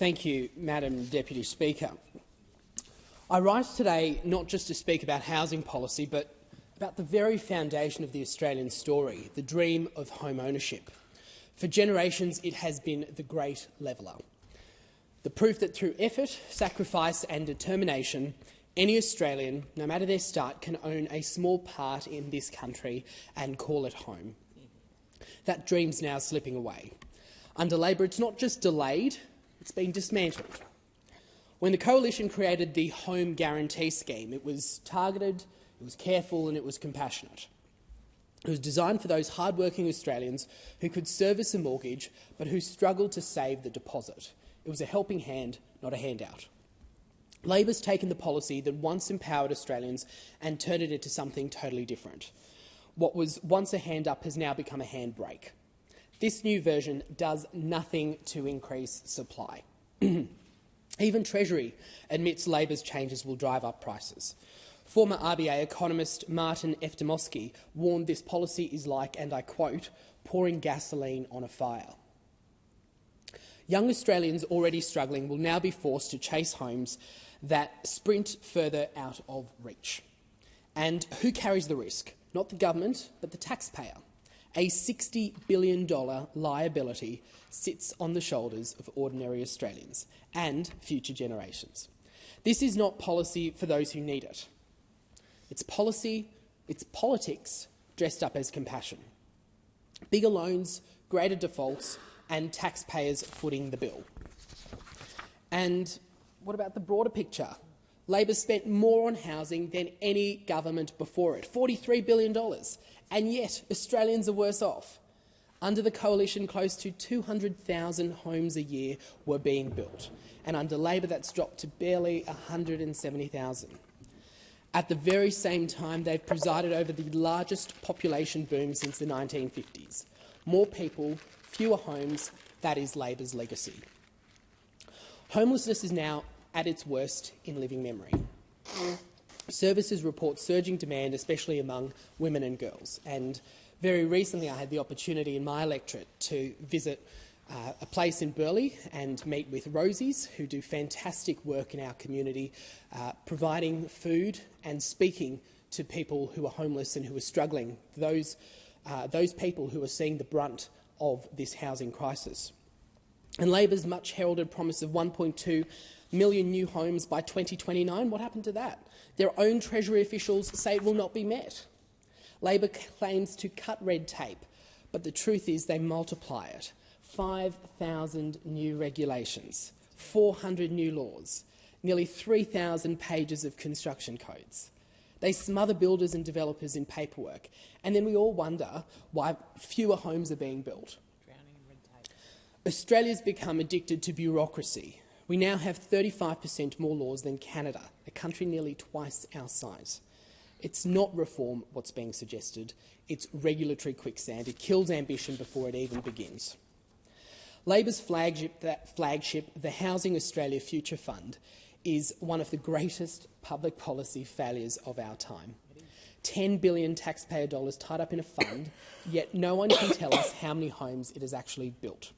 Thank you, Madam Deputy Speaker. I rise today not just to speak about housing policy, but about the very foundation of the Australian story, the dream of home ownership. For generations, it has been the great leveller. The proof that through effort, sacrifice and determination, any Australian, no matter their start, can own a small part in this country and call it home. That dream's now slipping away. Under Labor, it's not just delayed, it's been dismantled. When the Coalition created the Home Guarantee Scheme, it was targeted, it was careful and it was compassionate. It was designed for those hard-working Australians who could service a mortgage but who struggled to save the deposit. It was a helping hand, not a handout. Labor's taken the policy that once empowered Australians and turned it into something totally different. What was once a hand up has now become a handbrake. This new version does nothing to increase supply. Even Treasury admits Labor's changes will drive up prices. Former RBA economist Martin Eftimosky warned this policy is like, and I quote, pouring gasoline on a fire. Young Australians already struggling will now be forced to chase homes that sprint further out of reach. And who carries the risk? Not the government, but the taxpayer. A $60 billion liability sits on the shoulders of ordinary Australians and future generations. This is not policy for those who need it. It's politics dressed up as compassion. Bigger loans, greater defaults, and taxpayers footing the bill. And what about the broader picture? Labor spent more on housing than any government before it, $43 billion, and yet Australians are worse off. Under the Coalition, close to 200,000 homes a year were being built, and under Labor that's dropped to barely 170,000. At the very same time, they've presided over the largest population boom since the 1950s. More people, fewer homes, that is Labor's legacy. Homelessness is now at its worst in living memory. Services report surging demand, especially among women and girls. And very recently I had the opportunity in my electorate to visit a place in Burleigh and meet with Rosies, who do fantastic work in our community, providing food and speaking to people who are homeless and who are struggling, those people who are seeing the brunt of this housing crisis. And Labor's much heralded promise of 1.2 million new homes by 2029, what happened to that? Their own Treasury officials say it will not be met. Labor claims to cut red tape, but the truth is they multiply it. 5,000 new regulations, 400 new laws, nearly 3,000 pages of construction codes. They smother builders and developers in paperwork, and then we all wonder why fewer homes are being built. Australia's become addicted to bureaucracy. We now have 35% more laws than Canada, a country nearly twice our size. It's not reform what's being suggested, it's regulatory quicksand. It kills ambition before it even begins. Labor's flagship, the Housing Australia Future Fund, is one of the greatest public policy failures of our time. $10 billion taxpayer dollars tied up in a fund, yet no one can tell us how many homes it has actually built.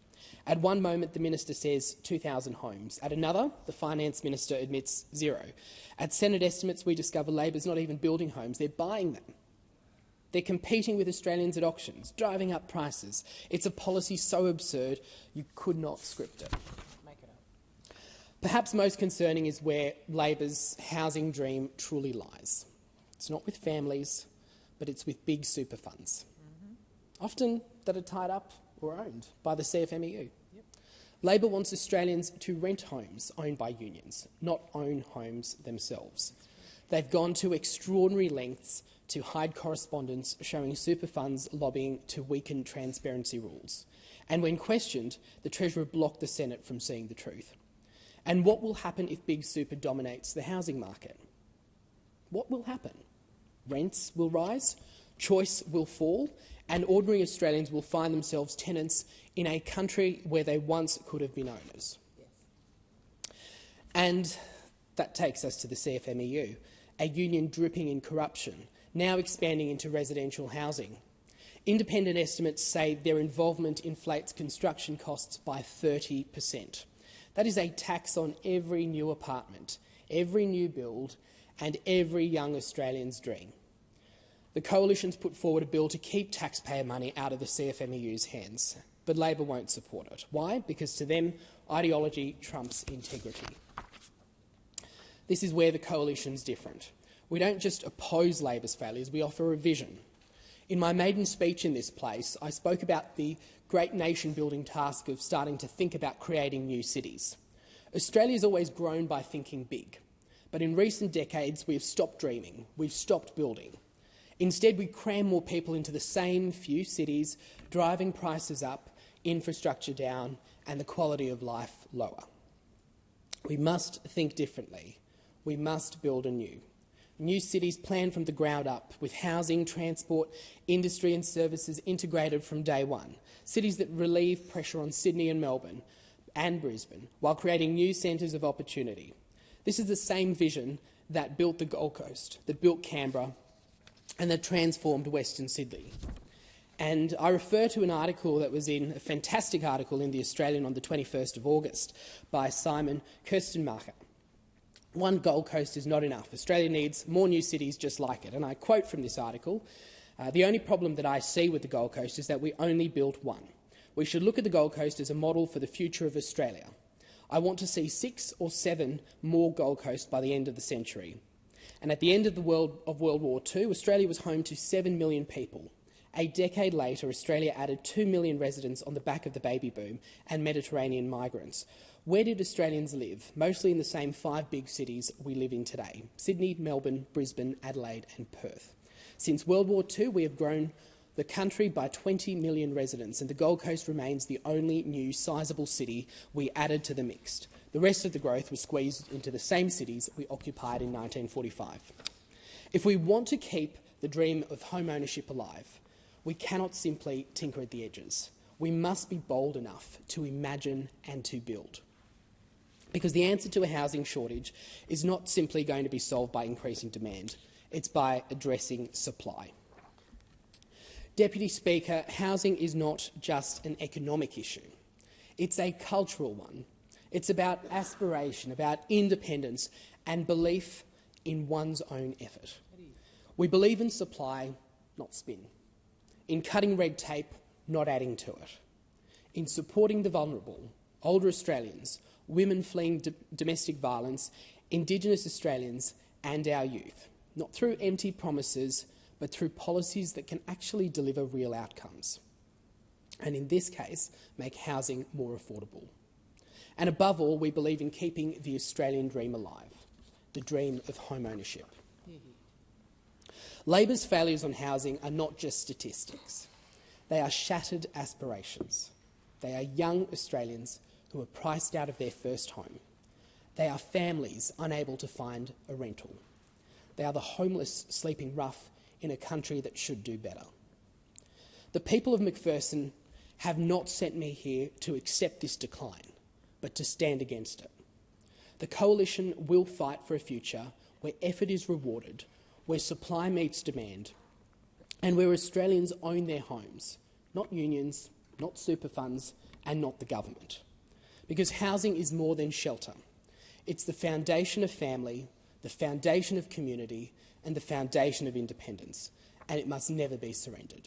At one moment, the minister says 2,000 homes. At another, the finance minister admits 0. At Senate estimates, we discover Labor's not even building homes, they're buying them. They're competing with Australians at auctions, driving up prices. It's a policy so absurd you could not script it. Perhaps most concerning is where Labor's housing dream truly lies. It's not with families, but it's with big super funds, often that are tied up or owned by the CFMEU. Labor wants Australians to rent homes owned by unions, not own homes themselves. They've gone to extraordinary lengths to hide correspondence showing super funds lobbying to weaken transparency rules. And when questioned, the Treasurer blocked the Senate from seeing the truth. And what will happen if big super dominates the housing market? What will happen? Rents will rise, choice will fall, and ordinary Australians will find themselves tenants in a country where they once could have been owners. Yes. And that takes us to the CFMEU, a union dripping in corruption, now expanding into residential housing. Independent estimates say their involvement inflates construction costs by 30%. That is a tax on every new apartment, every new build and every young Australian's dream. The Coalition's put forward a bill to keep taxpayer money out of the CFMEU's hands, but Labor won't support it. Why? Because to them, ideology trumps integrity. This is where the Coalition's different. We don't just oppose Labor's failures, we offer a vision. In my maiden speech in this place, I spoke about the great nation-building task of starting to think about creating new cities. Australia's always grown by thinking big, but in recent decades we've stopped dreaming, we've stopped building. Instead, we cram more people into the same few cities, driving prices up, infrastructure down, and the quality of life lower. We must think differently. We must build anew. New cities planned from the ground up, with housing, transport, industry and services integrated from day one. Cities that relieve pressure on Sydney and Melbourne and Brisbane, while creating new centres of opportunity. This is the same vision that built the Gold Coast, that built Canberra, and that transformed Western Sydney. And I refer to an article that was a fantastic article in The Australian on the 21st of August by Simon Kirstenmacher. One Gold Coast is not enough. Australia needs more new cities just like it. And I quote from this article, the only problem that I see with the Gold Coast is that we only built one. We should look at the Gold Coast as a model for the future of Australia. I want to see 6 or 7 more Gold Coasts by the end of the century. And at the end of World War II, Australia was home to 7 million people. A decade later, Australia added 2 million residents on the back of the baby boom and Mediterranean migrants. Where did Australians live? Mostly in the same 5 big cities we live in today: Sydney, Melbourne, Brisbane, Adelaide and Perth. Since World War II, we have grown the country by 20 million residents, and the Gold Coast remains the only new sizable city we added to the mix. The rest of the growth was squeezed into the same cities we occupied in 1945. If we want to keep the dream of home ownership alive, we cannot simply tinker at the edges. We must be bold enough to imagine and to build. Because the answer to a housing shortage is not simply going to be solved by increasing demand, it's by addressing supply. Deputy Speaker, housing is not just an economic issue. It's a cultural one. It's about aspiration, about independence and belief in one's own effort. We believe in supply, not spin. In cutting red tape, not adding to it. In supporting the vulnerable, older Australians, women fleeing domestic violence, Indigenous Australians and our youth, not through empty promises, but through policies that can actually deliver real outcomes. And in this case, make housing more affordable. And above all, we believe in keeping the Australian dream alive, the dream of home ownership. Labor's failures on housing are not just statistics. They are shattered aspirations. They are young Australians who are priced out of their first home. They are families unable to find a rental. They are the homeless sleeping rough in a country that should do better. The people of McPherson have not sent me here to accept this decline, but to stand against it. The Coalition will fight for a future where effort is rewarded, where supply meets demand, and where Australians own their homes, not unions, not super funds, and not the government. Because housing is more than shelter. It's the foundation of family, the foundation of community, and the foundation of independence, and it must never be surrendered.